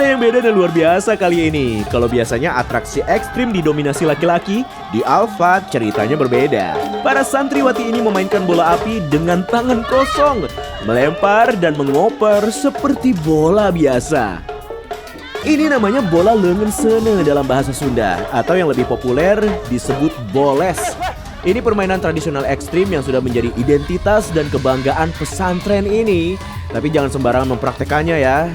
Ada yang beda dan luar biasa kali ini. Kalau biasanya atraksi ekstrim didominasi laki-laki, di Alphard ceritanya berbeda. Para santriwati ini memainkan bola api dengan tangan kosong, melempar dan mengoper seperti bola biasa. Ini namanya bola leungensene dalam bahasa Sunda, atau yang lebih populer disebut boles. Ini permainan tradisional ekstrim yang sudah menjadi identitas dan kebanggaan pesantren ini. Tapi jangan sembarangan mempraktekannya ya.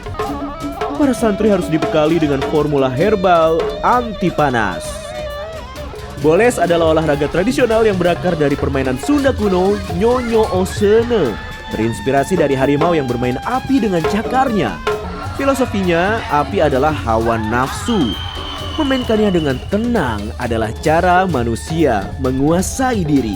Para santri harus dibekali dengan formula herbal anti panas. Boles adalah olahraga tradisional yang berakar dari permainan Sunda kuno Nyonyo Osene, berinspirasi dari harimau yang bermain api dengan cakarnya. Filosofinya, api adalah hawa nafsu. Memainkannya dengan tenang adalah cara manusia menguasai diri.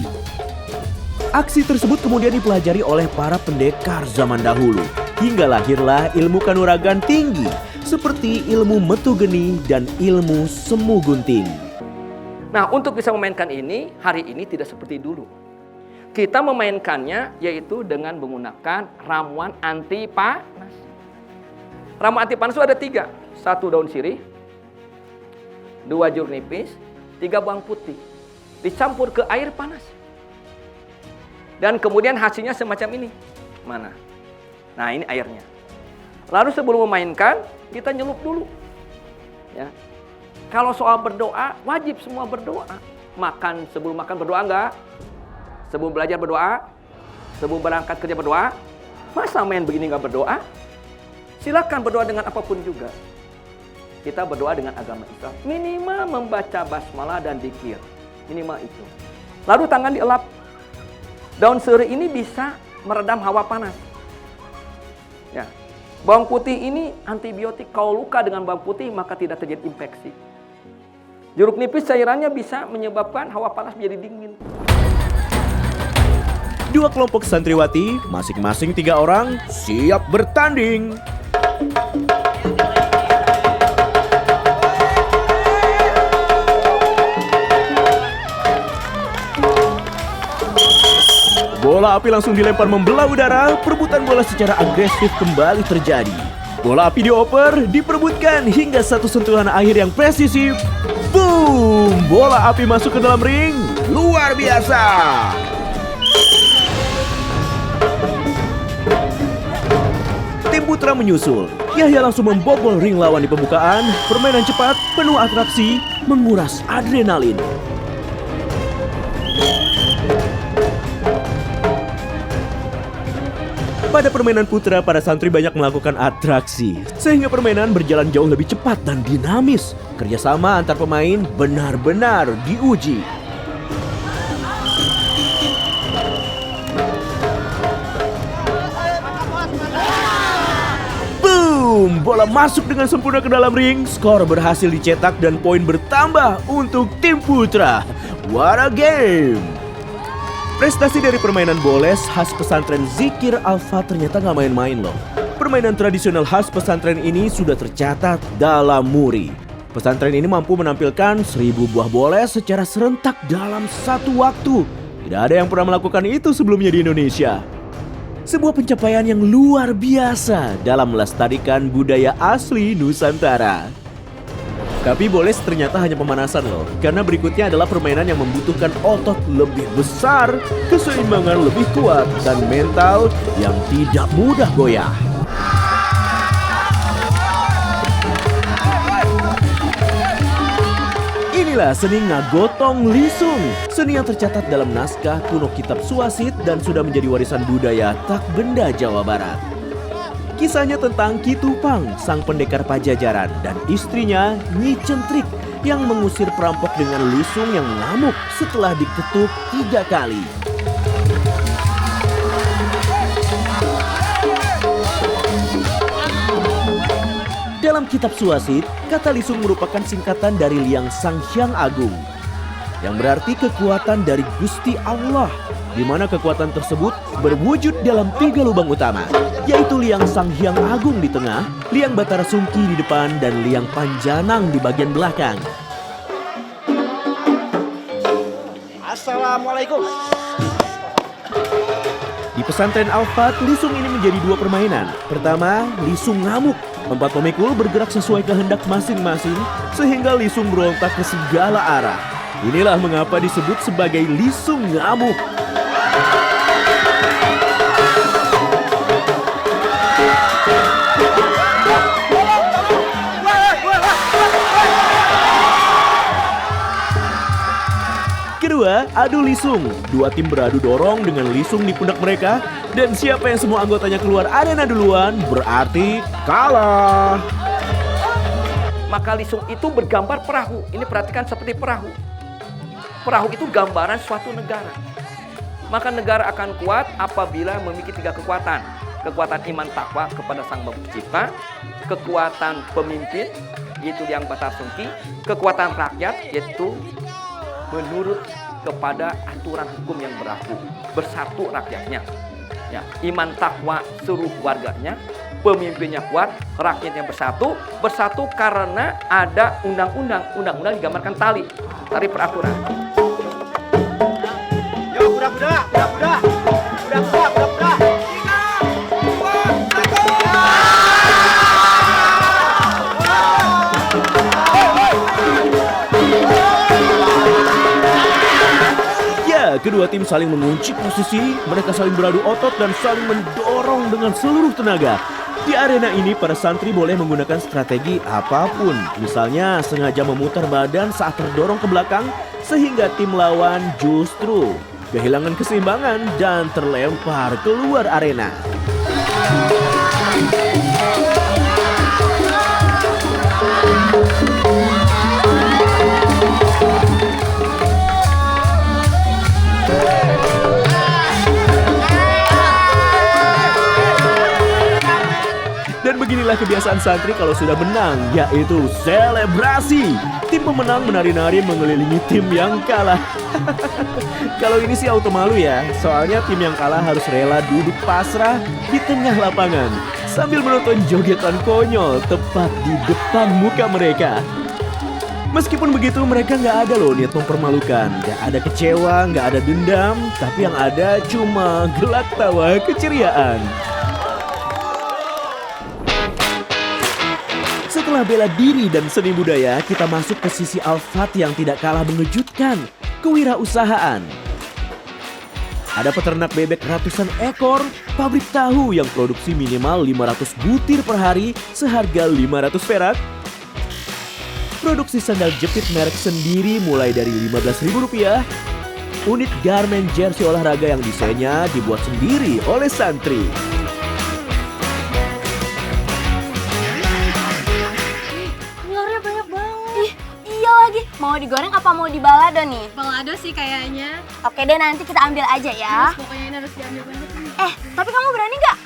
Aksi tersebut kemudian dipelajari oleh para pendekar zaman dahulu, hingga lahirlah ilmu kanuragan tinggi seperti ilmu metu geni dan ilmu semu gunting. Nah, untuk bisa memainkan ini, hari ini tidak seperti dulu. Kita memainkannya yaitu dengan menggunakan ramuan anti panas. Ramuan anti panas itu ada 3. 1 daun sirih, 2 jeruk nipis, 3 bawang putih. Dicampur ke air panas. Dan kemudian hasilnya semacam ini. Mana? Nah, ini airnya. Lalu sebelum memainkan, kita nyelup dulu. Ya. Kalau soal berdoa, wajib semua berdoa. Sebelum makan berdoa enggak? Sebelum belajar berdoa? Sebelum berangkat kerja berdoa? Masa main begini enggak berdoa? Silakan berdoa dengan apapun juga. Kita berdoa dengan agama Islam. Minimal membaca basmalah dan dzikir. Minimal itu. Lalu tangan dielap. Daun sirih ini bisa meredam hawa panas. Ya. Bawang putih ini antibiotik. Kalau luka dengan bawang putih maka tidak terjadi infeksi. Jeruk nipis cairannya bisa menyebabkan hawa panas menjadi dingin. 2 kelompok santriwati, masing-masing 3 orang, siap bertanding. Bola api langsung dilempar membelah udara, perebutan bola secara agresif kembali terjadi. Bola api dioper, diperebutkan hingga satu sentuhan akhir yang presisi. Boom! Bola api masuk ke dalam ring. Luar biasa! Tim putra menyusul. Yahya langsung membobol ring lawan di pembukaan. Permainan cepat, penuh atraksi, menguras adrenalin. Pada permainan putra, para santri banyak melakukan atraksi, sehingga permainan berjalan jauh lebih cepat dan dinamis. Kerjasama antar pemain benar-benar diuji. Boom! Bola masuk dengan sempurna ke dalam ring. Skor berhasil dicetak dan poin bertambah untuk tim putra. What a game! Prestasi dari permainan boles khas pesantren Zikir Alphard ternyata gak main-main loh. Permainan tradisional khas pesantren ini sudah tercatat dalam Muri. Pesantren ini mampu menampilkan 1000 buah boles secara serentak dalam satu waktu. Tidak ada yang pernah melakukan itu sebelumnya di Indonesia. Sebuah pencapaian yang luar biasa dalam melestarikan budaya asli Nusantara. Tapi boles ternyata hanya pemanasan loh, karena berikutnya adalah permainan yang membutuhkan otot lebih besar, keseimbangan lebih kuat, dan mental yang tidak mudah goyah. Inilah seni ngagotong lisung, seni yang tercatat dalam naskah kuno kitab Suasit dan sudah menjadi warisan budaya tak benda Jawa Barat. Kisahnya tentang Ki Tupang, sang pendekar Pajajaran, dan istrinya Nyi Centrik yang mengusir perampok dengan lisung yang ngamuk setelah diketuk 3 kali. Dalam kitab Suasit, kata lisung merupakan singkatan dari Liang Sang Hyang Agung, yang berarti kekuatan dari Gusti Allah, di mana kekuatan tersebut berwujud dalam 3 lubang utama, yaitu Liang Sang Hyang Agung di tengah, Liang Batara Sungki di depan, dan Liang Panjanang di bagian belakang. Assalamualaikum. Di pesantren Alphard, lisung ini menjadi 2 permainan. Pertama, lisung ngamuk, Empat pemikul bergerak sesuai kehendak masing-masing sehingga Lisung berontak ke segala arah. Inilah mengapa disebut sebagai Lisung ngamuk. Kedua, adu lisung. Dua tim beradu dorong dengan lisung di pundak mereka. Dan siapa yang semua anggotanya keluar arena duluan berarti kalah. Maka lisung itu bergambar perahu. Ini perhatikan seperti perahu. Perahu itu gambaran suatu negara. Maka negara akan kuat apabila memiliki tiga kekuatan. Kekuatan iman takwa kepada Sang Pencipta. Kekuatan pemimpin, yaitu yang Batar Sungki. Kekuatan rakyat, yaitu menurut kepada aturan hukum yang berlaku, bersatu rakyatnya. Ya, iman takwa seluruh warganya, pemimpinnya kuat, rakyatnya bersatu karena ada undang-undang. Undang-undang digambarkan tali peraturan. Yo, kuda-kuda. Kedua tim saling mengunci posisi, mereka saling beradu otot dan saling mendorong dengan seluruh tenaga. Di arena ini para santri boleh menggunakan strategi apapun. Misalnya sengaja memutar badan saat terdorong ke belakang sehingga tim lawan justru kehilangan keseimbangan dan terlempar keluar arena. Dan beginilah kebiasaan santri kalau sudah menang, yaitu selebrasi. Tim pemenang menari-nari mengelilingi tim yang kalah. Kalau ini sih auto malu ya, soalnya tim yang kalah harus rela duduk pasrah di tengah lapangan sambil menonton jogetan konyol tepat di depan muka mereka. Meskipun begitu mereka nggak ada loh niat mempermalukan, nggak ada kecewa, nggak ada dendam, tapi yang ada cuma gelak tawa keceriaan. Setelah bela diri dan seni budaya, kita masuk ke sisi Al-Fat yang tidak kalah mengejutkan, kewirausahaan. Ada peternak bebek ratusan ekor, pabrik tahu yang produksi minimal 500 butir per hari seharga 500 perak, produksi sandal jepit merek sendiri mulai dari Rp15.000, unit garmen jersey olahraga yang desainnya dibuat sendiri oleh santri. Mau digoreng apa mau dibalado nih? Balado sih kayaknya. Oke deh, nanti kita ambil aja ya. Pokoknya ini harus diambil banget nih. Tapi kamu berani nggak?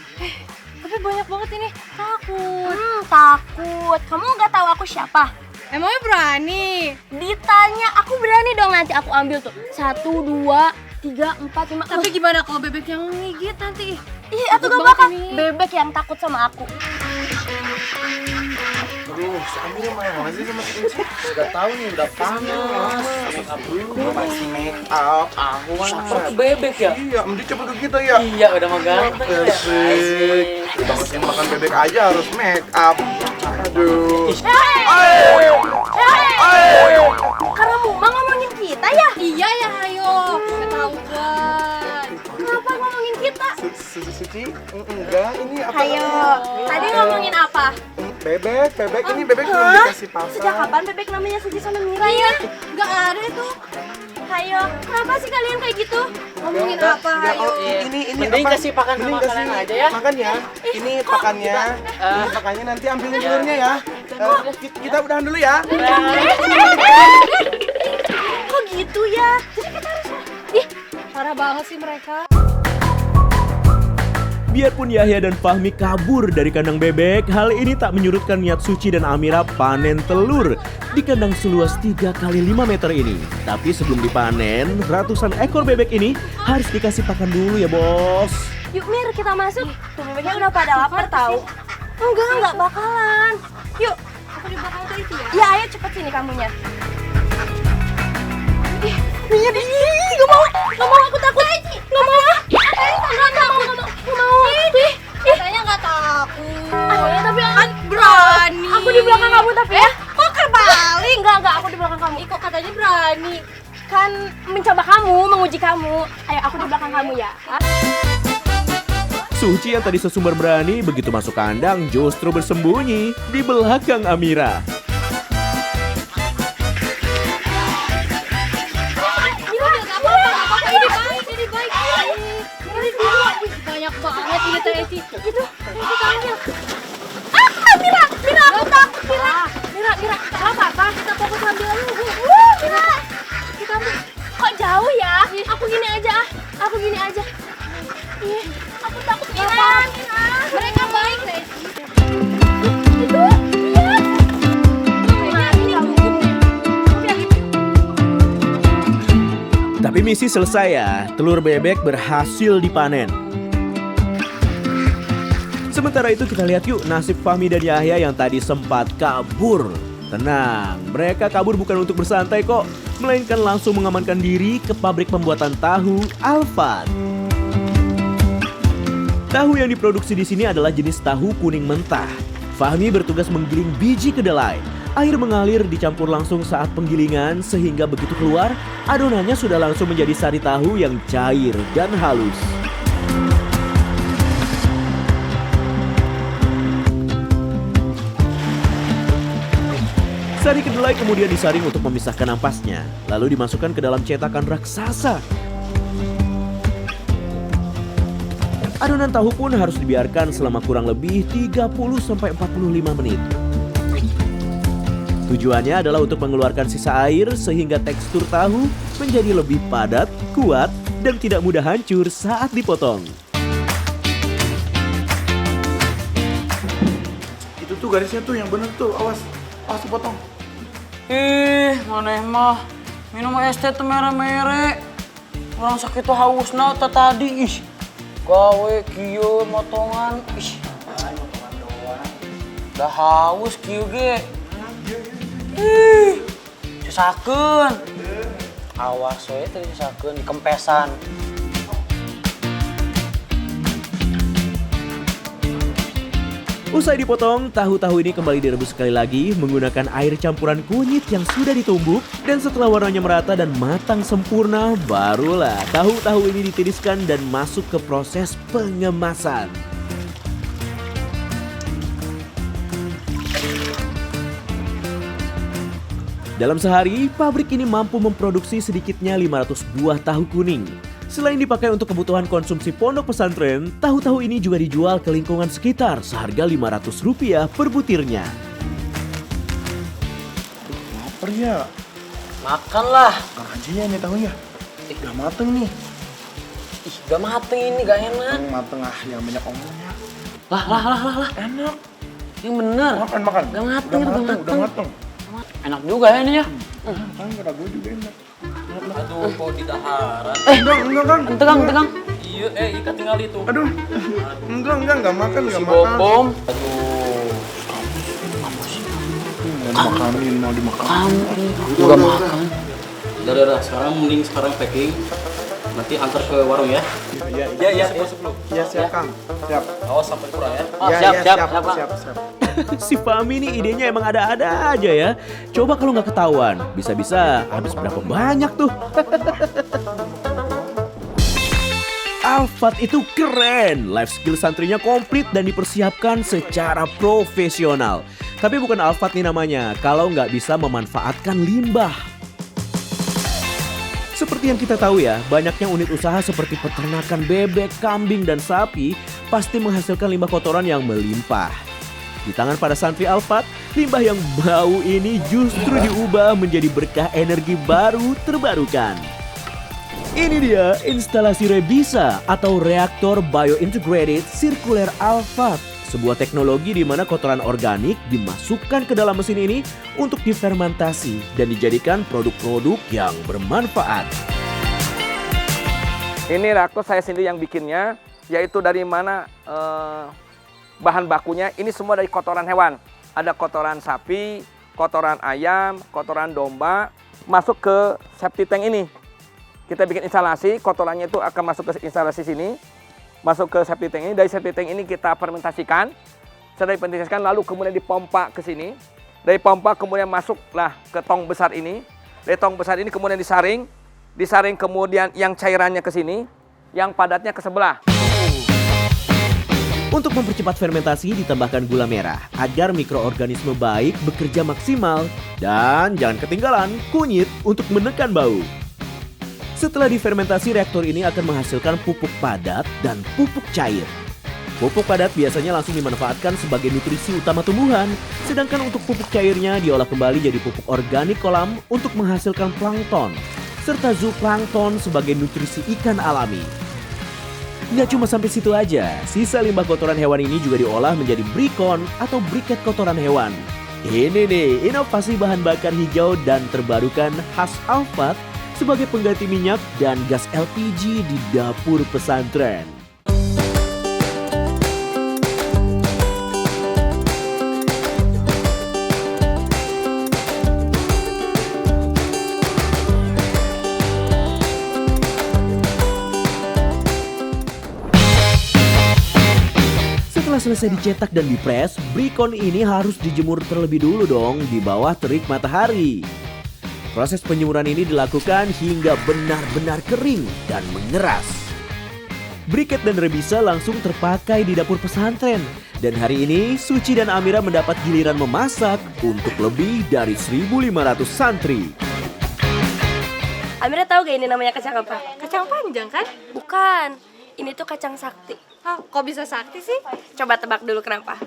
Tapi banyak banget ini. Takut. Takut. Kamu nggak tahu aku siapa? Emangnya berani? Ditanya, aku berani dong, nanti aku ambil tuh. 1, 2, 3, 4, 5. Tapi gimana kalau bebek yang ngigit nanti? Ih, aku gak bakal. Bebek yang takut sama aku. Aduh, si Amir mana sih sama si Kunci? Udah tahu nih, udah panas. Make up dulu, masih make up. Aku Seperti bebek ya? Iya, mending cepet ke kita ya. Iya, udah mau ganteng. Asik. Udah mesin makan bebek aja harus make up. Aduh. Karena Muma ngomongin kita ya? Iya ya, ayo. Ketahuan. Kenapa ngomongin kita? Suci? Enggak, ini apa? Ayo, tadi ngomongin apa? Bebek ini bebek belum dikasih papa. Sejak kapan bebek namanya Suci sama Mira ya? Nggak ada itu. Ayo, kenapa sih kalian kayak gitu? Ngomongin apa, ayo. Ini Mending apa? kasih pakan sama Mending makanan kasih aja ya. Makan ya. Ini pakannya. Ini pakannya nanti ambilin telurnya ya. Kita udahan dulu ya. Kok gitu ya? Jadi kita harus... Ih, Parah banget sih mereka. Biarpun Yahya dan Fahmi kabur dari kandang bebek, hal ini tak menyurutkan niat Suci dan Amira panen telur di kandang seluas 3 kali 5 meter ini. Tapi sebelum dipanen, ratusan ekor bebek ini harus dikasih pakan dulu ya bos. yuk Mir, kita masuk. Tuh bebeknya udah pada lapar tahu. Enggak bakalan. Yuk. Aku di belakang tuh itu ya? Ya ayo cepet sini kamunya. Iya, gak mau, aku takut. Gak mau. Gak mau. Katanya nggak takut. Ya tapi berani. akan mencoba kamu, menguji kamu. Ayo, aku di belakang kamu ya. Suci yang tadi sesumber berani begitu masuk kandang justru bersembunyi di belakang Amira. Ini baik. Ini dulu. Banyak banget ini Teh Eci. Itu tangannya. Mira, aku takut, Mira. Gak apa-apa, kita fokus ambil dulu. Mira, kita ambil. Kok jauh ya? Aku gini aja. Ih, aku takut, Mira. Mereka baik Teh Eci. Itu, lihat. Kayaknya ini cukup deh. Tapi yang itu. Tapi misi selesai ya, telur bebek berhasil dipanen. Sementara itu kita lihat yuk nasib Fahmi dan Yahya yang tadi sempat kabur. Tenang, mereka kabur bukan untuk bersantai kok, melainkan langsung mengamankan diri ke pabrik pembuatan tahu Alfat. Tahu yang diproduksi di sini adalah jenis tahu kuning mentah. Fahmi bertugas menggiling biji kedelai. Air mengalir dicampur langsung saat penggilingan sehingga begitu keluar, adonannya sudah langsung menjadi sari tahu yang cair dan halus. Sari kedelai kemudian disaring untuk memisahkan ampasnya, lalu dimasukkan ke dalam cetakan raksasa. Adonan tahu pun harus dibiarkan selama kurang lebih 30-45 menit. Tujuannya adalah untuk mengeluarkan sisa air sehingga tekstur tahu menjadi lebih padat, kuat, dan tidak mudah hancur saat dipotong. Itu tuh garisnya tuh yang bener tuh, awas dipotong. Ih, maneh mah minum es teh teh mere-mere. Orang sakit tuh hausna tadi. Ih, gawe kieu motongan. Ih, motongan doang. Dah haus kieu ge. Ih, sisakeun. Awas we teh sisakeun di kempesan. Usai dipotong, tahu-tahu ini kembali direbus sekali lagi menggunakan air campuran kunyit yang sudah ditumbuk. Dan setelah warnanya merata dan matang sempurna, barulah tahu-tahu ini ditiriskan dan masuk ke proses pengemasan. Dalam sehari, pabrik ini mampu memproduksi sedikitnya 500 buah tahu kuning. Selain dipakai untuk kebutuhan konsumsi pondok pesantren, tahu-tahu ini juga dijual ke lingkungan sekitar seharga Rp500 per butirnya. Lapar ya? Makanlah. Makan aja ya nih tahunya. Udah mateng nih. Ih, gak mateng ini, gak enak. Mateng yang banyak omongnya. Lah. Enak. Yang bener. Makan. Gak mateng, Udah mateng. Enak juga ya ini ya. Kan kata gue juga enak. Aduh, kok di daharan? Enggak kan? Tegang. Iya, ikan tinggal itu. Aduh. Enggak makan, Si enggak makan. Bobom. Mau dimakan. Juga makan. Udah, sekarang packing. Nanti antar ke warung ya. Iya, siap Kang. Siap. Awas sampai kurang ya. Oh, Iya, siap. Si Fahmi nih idenya emang ada-ada aja ya. Coba kalau nggak ketahuan, bisa-bisa habis berapa banyak tuh. Alfat itu keren, life skill santrinya komplit dan dipersiapkan secara profesional. Tapi bukan Alfat nih namanya, kalau nggak bisa memanfaatkan limbah. Seperti yang kita tahu ya, banyaknya unit usaha seperti peternakan bebek, kambing, dan sapi pasti menghasilkan limbah kotoran yang melimpah. Di tangan para santri Alfat, limbah yang bau ini justru diubah menjadi berkah energi baru terbarukan. Ini dia instalasi Rebisa atau reaktor biointegrated circular Alfat. Sebuah teknologi di mana kotoran organik dimasukkan ke dalam mesin ini untuk difermentasi dan dijadikan produk-produk yang bermanfaat. Ini reaktor saya sendiri yang bikinnya, yaitu dari mana bahan bakunya. Ini semua dari kotoran hewan. Ada kotoran sapi, kotoran ayam, kotoran domba, masuk ke septic tank ini. Kita bikin instalasi, kotorannya itu akan masuk ke instalasi sini, masuk ke septic tank ini. Dari septic tank ini kita fermentasikan, setelah difermentasikan lalu kemudian dipompa ke sini. Dari pompa kemudian masuklah ke tong besar ini. Dari tong besar ini kemudian disaring, disaring kemudian yang cairannya ke sini, yang padatnya ke sebelah. Untuk mempercepat fermentasi ditambahkan gula merah agar mikroorganisme baik bekerja maksimal dan jangan ketinggalan kunyit untuk menekan bau. Setelah difermentasi, reaktor ini akan menghasilkan pupuk padat dan pupuk cair. Pupuk padat biasanya langsung dimanfaatkan sebagai nutrisi utama tumbuhan, sedangkan untuk pupuk cairnya diolah kembali jadi pupuk organik kolam untuk menghasilkan plankton, serta zooplankton sebagai nutrisi ikan alami. Nggak cuma sampai situ aja, sisa limbah kotoran hewan ini juga diolah menjadi brikon atau briket kotoran hewan. Ini nih, inovasi bahan bakar hijau dan terbarukan khas Al-Fat sebagai pengganti minyak dan gas LPG di dapur pesantren. Setelah selesai dicetak dan dipres, brikon ini harus dijemur terlebih dulu dong di bawah terik matahari. Proses penjemuran ini dilakukan hingga benar-benar kering dan mengeras. Briket dan rebisa langsung terpakai di dapur pesantren. Dan hari ini, Suci dan Amira mendapat giliran memasak untuk lebih dari 1.500 santri. Amira tahu gak ini namanya kacang apa? Kacang panjang kan? Bukan, ini tuh kacang sakti. Oh, kok bisa sakti sih? Coba tebak dulu kenapa?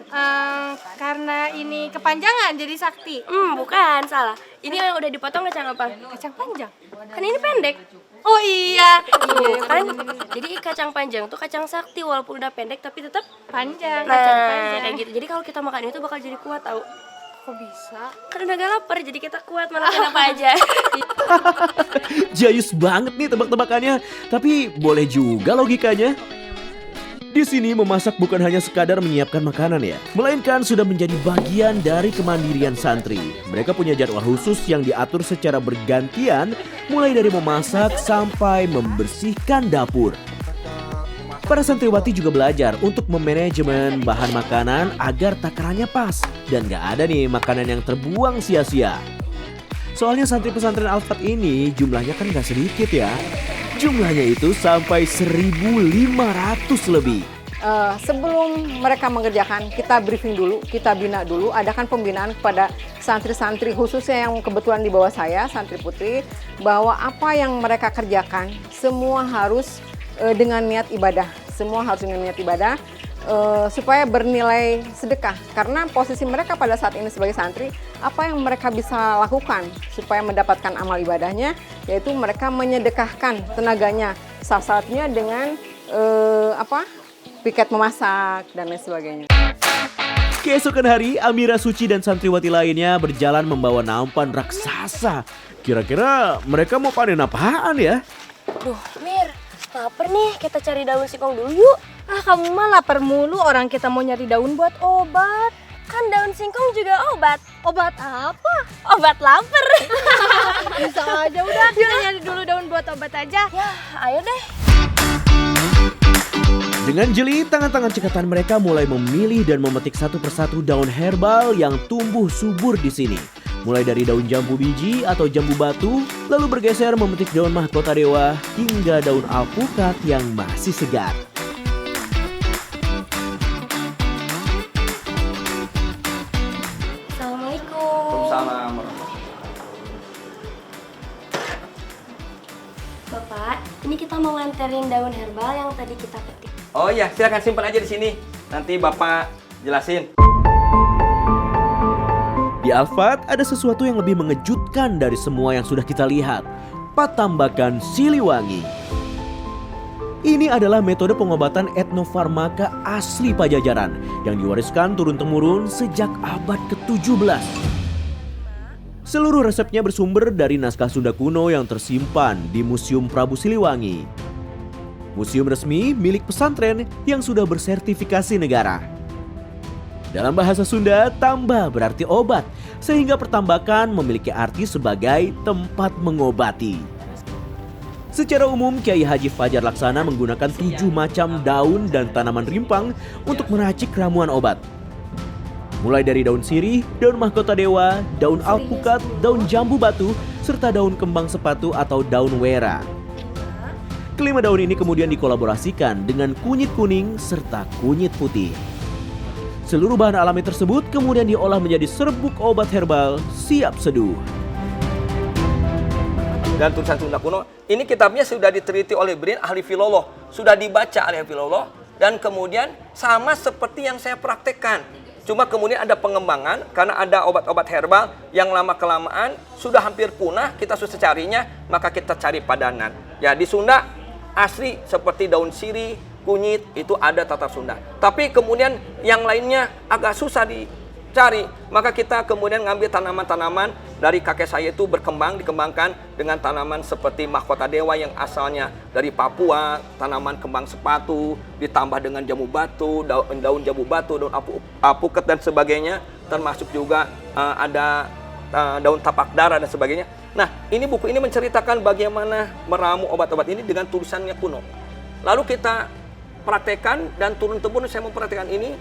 Karena ini kepanjangan jadi sakti. Bukan, salah. Ini yang udah dipotong kacang apa? Kacang panjang. Kan ini pendek. Oh iya. Kan? Jadi kacang panjang tuh kacang sakti walaupun udah pendek tapi tetap Panjang, kacang panjang. kayak gitu. Jadi kalau kita makan itu bakal jadi kuat tau. Kok bisa? Kan udah gak lapar jadi kita kuat makan apa aja. Jayus banget nih tebak-tebakannya, tapi boleh juga logikanya. Di sini memasak bukan hanya sekadar menyiapkan makanan ya, melainkan sudah menjadi bagian dari kemandirian santri. Mereka punya jadwal khusus yang diatur secara bergantian, mulai dari memasak sampai membersihkan dapur. Para santriwati juga belajar untuk memanajemen bahan makanan agar takarannya pas dan gak ada nih makanan yang terbuang sia-sia. Soalnya santri pesantren Al-Fat ini jumlahnya kan gak sedikit ya. Jumlahnya itu sampai 1.500 lebih. Sebelum mereka mengerjakan, kita briefing dulu, kita bina dulu, adakan pembinaan kepada santri-santri khususnya yang kebetulan di bawah saya, santri putri, bahwa apa yang mereka kerjakan semua harus dengan niat ibadah, semua harus dengan niat ibadah supaya bernilai sedekah. Karena posisi mereka pada saat ini sebagai santri, apa yang mereka bisa lakukan supaya mendapatkan amal ibadahnya, yaitu mereka menyedekahkan tenaganya, salah satunya dengan piket memasak dan lain sebagainya. Keesokan hari, Amira, Suci, dan santriwati lainnya berjalan membawa nampan raksasa. Kira-kira mereka mau panen apaan ya? Duh, Mir, lapar nih. Kita cari daun singkong dulu yuk. Kamu mah lapar mulu, orang kita mau nyari daun buat obat. Kan daun singkong juga obat. Obat apa? Obat lapar. Bisa aja, udah kita nyari dulu daun buat obat aja. Ya, ayo deh. Dengan jeli, tangan-tangan cekatan mereka mulai memilih dan memetik satu persatu daun herbal yang tumbuh subur di sini. Mulai dari daun jambu biji atau jambu batu, lalu bergeser memetik daun mahkota dewa hingga daun alpukat yang masih segar. Assalamualaikum. Salam. Bapak, ini kita mau nganterin daun herbal yang tadi kita petik. Oh iya, silakan simpan aja di sini. Nanti Bapak jelasin. Di Al-Fat ada sesuatu yang lebih mengejutkan dari semua yang sudah kita lihat. Patambakan Siliwangi. Ini adalah metode pengobatan etnofarmaka asli Pajajaran yang diwariskan turun-temurun sejak abad ke-17. Seluruh resepnya bersumber dari naskah Sunda kuno yang tersimpan di Museum Prabu Siliwangi. Museum resmi milik pesantren yang sudah bersertifikasi negara. Dalam bahasa Sunda, tamba berarti obat, sehingga pertambakan memiliki arti sebagai tempat mengobati. Secara umum, Kiai Haji Fajar Laksana menggunakan 7 macam daun dan tanaman rimpang untuk meracik ramuan obat. Mulai dari daun sirih, daun mahkota dewa, daun alpukat, daun jambu batu, serta daun kembang sepatu atau daun wera. Kelima daun ini kemudian dikolaborasikan dengan kunyit kuning serta kunyit putih. Seluruh bahan alami tersebut kemudian diolah menjadi serbuk obat herbal siap seduh. Dan tulisan Sunda kuno, ini kitabnya sudah diteliti oleh Brin, ahli filolog. Sudah dibaca oleh filolog, dan kemudian sama seperti yang saya praktekkan. Cuma kemudian ada pengembangan, karena ada obat-obat herbal yang lama-kelamaan sudah hampir punah, kita susah carinya, maka kita cari padanan. Ya, di Sunda asli seperti daun sirih, kunyit, itu ada tata Sunda. Tapi kemudian yang lainnya agak susah dicari, maka kita kemudian ngambil tanaman-tanaman dari kakek saya itu dikembangkan dengan tanaman seperti mahkota dewa yang asalnya dari Papua, tanaman kembang sepatu, ditambah dengan jamu batu, daun jamu batu, daun apuket dan sebagainya, termasuk juga ada daun tapak dara dan sebagainya. Nah, ini buku ini menceritakan bagaimana meramu obat-obat ini dengan tulisannya kuno. Lalu kita praktekkan dan turun-temurun saya mempraktekkan ini.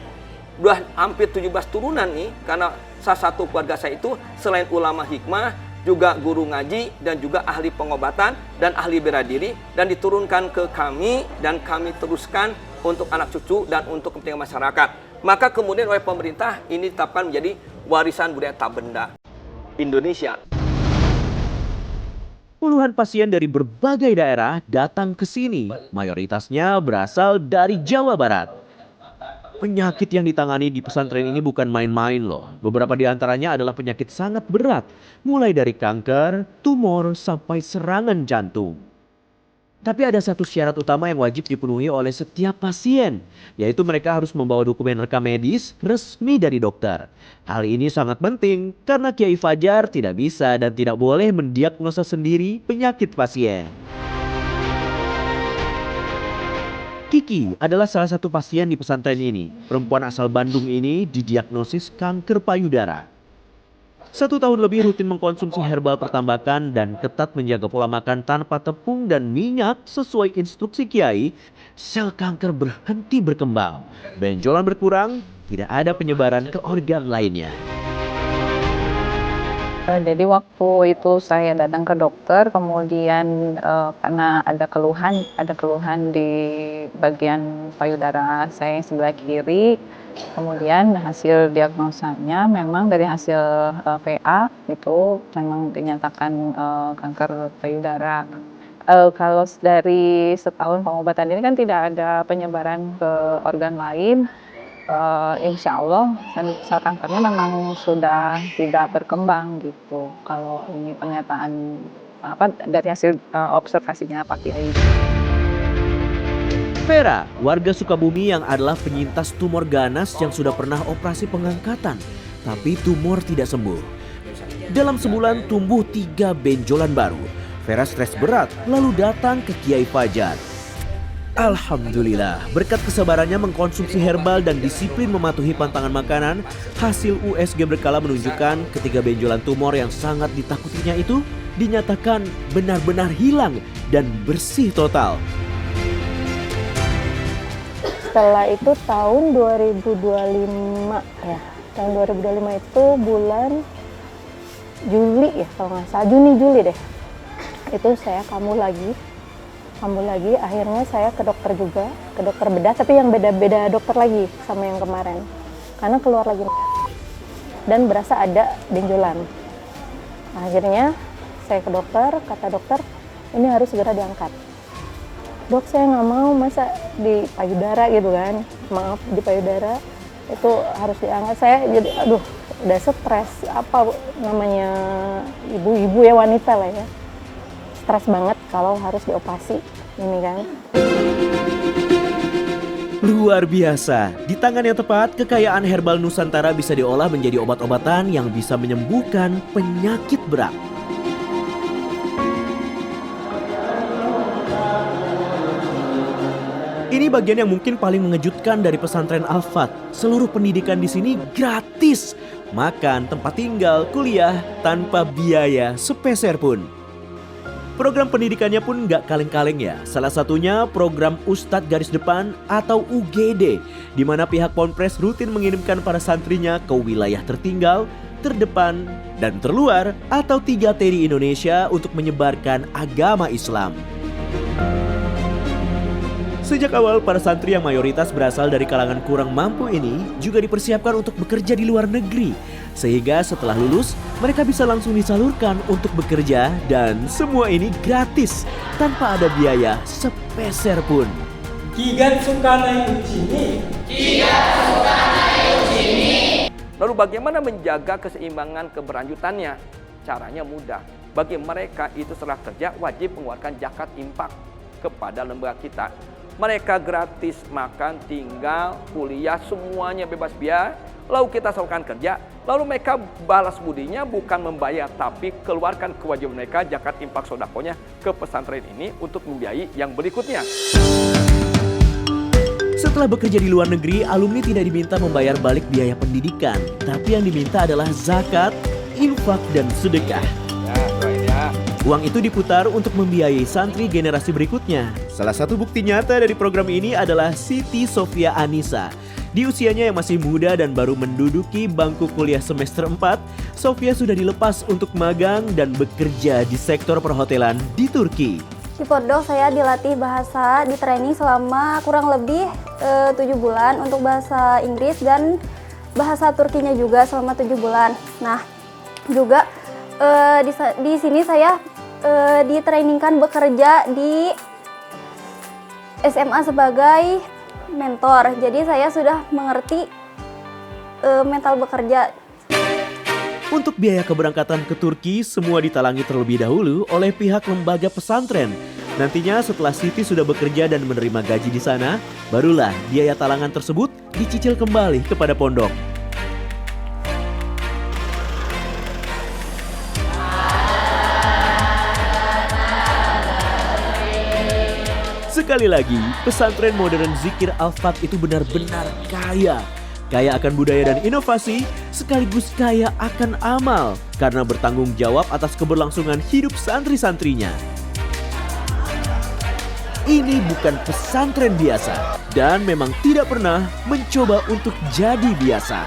Udah hampir 17 turunan nih, karena salah satu keluarga saya itu selain ulama hikmah, juga guru ngaji, dan juga ahli pengobatan, dan ahli bela diri, dan diturunkan ke kami, dan kami teruskan untuk anak cucu, dan untuk kepentingan masyarakat. Maka kemudian oleh pemerintah, ini ditetapkan menjadi warisan budaya tak benda Indonesia. Puluhan pasien dari berbagai daerah datang ke sini, mayoritasnya berasal dari Jawa Barat. Penyakit yang ditangani di pesantren ini bukan main-main loh. Beberapa di antaranya adalah penyakit sangat berat, mulai dari kanker, tumor, sampai serangan jantung. Tapi ada satu syarat utama yang wajib dipenuhi oleh setiap pasien, yaitu mereka harus membawa dokumen rekam medis resmi dari dokter. Hal ini sangat penting karena Kiai Fajar tidak bisa dan tidak boleh mendiagnosa sendiri penyakit pasien. Kiki adalah salah satu pasien di pesantren ini. Perempuan asal Bandung ini didiagnosis kanker payudara. 1 tahun lebih rutin mengkonsumsi herbal pertambakan dan ketat menjaga pola makan tanpa tepung dan minyak sesuai instruksi Kiai, sel kanker berhenti berkembang. Benjolan berkurang, tidak ada penyebaran ke organ lainnya. Jadi waktu itu saya datang ke dokter, kemudian karena ada keluhan di bagian payudara saya yang sebelah kiri, kemudian hasil diagnosanya memang dari hasil PA itu memang dinyatakan kanker payudara. Kalau dari setahun pengobatan ini kan tidak ada penyebaran ke organ lain. Insya Allah sel kankernya memang sudah tidak berkembang gitu. Kalau ini pernyataan dari hasil observasinya Pak Kiai. Vera, warga Sukabumi yang adalah penyintas tumor ganas yang sudah pernah operasi pengangkatan, tapi tumor tidak sembuh. Dalam sebulan tumbuh 3 benjolan baru. Vera stres berat lalu datang ke Kiai Fajar. Alhamdulillah, berkat kesabarannya mengkonsumsi herbal dan disiplin mematuhi pantangan makanan, hasil USG berkala menunjukkan ketiga benjolan tumor yang sangat ditakutinya itu dinyatakan benar-benar hilang dan bersih total. Setelah itu tahun 2025 ya, tahun 2025 itu bulan Juli ya, kalau nggak salah Juni deh. Itu saya kambuh lagi, akhirnya saya ke dokter juga, ke dokter bedah, tapi yang beda-beda dokter lagi sama yang kemarin, karena keluar lagi dan berasa ada benjolan. Akhirnya saya ke dokter, kata dokter ini harus segera diangkat. Dok, saya nggak mau masa di payudara gitu kan, maaf di payudara itu harus diangkat. Saya jadi udah stres, apa namanya ibu-ibu ya, wanita lah ya, stres banget kalau harus dioperasi ini kan. Luar biasa, di tangan yang tepat kekayaan herbal Nusantara bisa diolah menjadi obat-obatan yang bisa menyembuhkan penyakit berat. Ini bagian yang mungkin paling mengejutkan dari pesantren Al-Fat. Seluruh pendidikan di sini gratis. Makan, tempat tinggal, kuliah tanpa biaya sepeser pun. Program pendidikannya pun nggak kaleng-kaleng ya. Salah satunya program Ustadz Garis Depan atau UGD, di mana pihak Ponpes rutin mengirimkan para santrinya ke wilayah tertinggal, terdepan, dan terluar atau 3T di Indonesia untuk menyebarkan agama Islam. Sejak awal, para santri yang mayoritas berasal dari kalangan kurang mampu ini juga dipersiapkan untuk bekerja di luar negeri. Sehingga setelah lulus, mereka bisa langsung disalurkan untuk bekerja dan semua ini gratis tanpa ada biaya sepeser pun. Lalu bagaimana menjaga keseimbangan keberlanjutannya? Caranya mudah. Bagi mereka itu setelah kerja wajib mengeluarkan zakat infak kepada lembaga kita. Mereka gratis makan, tinggal, kuliah, semuanya bebas biaya. Lalu kita salurkan kerja, lalu mereka balas budinya bukan membayar, tapi keluarkan kewajiban mereka zakat infak sodakonya ke pesantren ini untuk membiayai yang berikutnya. Setelah bekerja di luar negeri, alumni tidak diminta membayar balik biaya pendidikan, tapi yang diminta adalah zakat, infak, dan sedekah. Uang itu diputar untuk membiayai santri generasi berikutnya. Salah satu bukti nyata dari program ini adalah Siti Sofia Anissa. Di usianya yang masih muda dan baru menduduki bangku kuliah semester 4, Sofia sudah dilepas untuk magang dan bekerja di sektor perhotelan di Turki. Di pondok saya dilatih bahasa, di training selama kurang lebih 7 bulan untuk bahasa Inggris dan bahasa Turkinya juga selama 7 bulan. Nah, juga di sini saya ditrainingkan bekerja di SMA sebagai mentor. Jadi saya sudah mengerti mental bekerja. Untuk biaya keberangkatan ke Turki semua ditalangi terlebih dahulu oleh pihak lembaga pesantren. Nantinya setelah Siti sudah bekerja dan menerima gaji di sana, barulah biaya talangan tersebut dicicil kembali kepada pondok. Sekali lagi, pesantren modern Zikir Al-Fat itu benar-benar kaya. Kaya akan budaya dan inovasi, sekaligus kaya akan amal karena bertanggung jawab atas keberlangsungan hidup santri-santrinya. Ini bukan pesantren biasa dan memang tidak pernah mencoba untuk jadi biasa.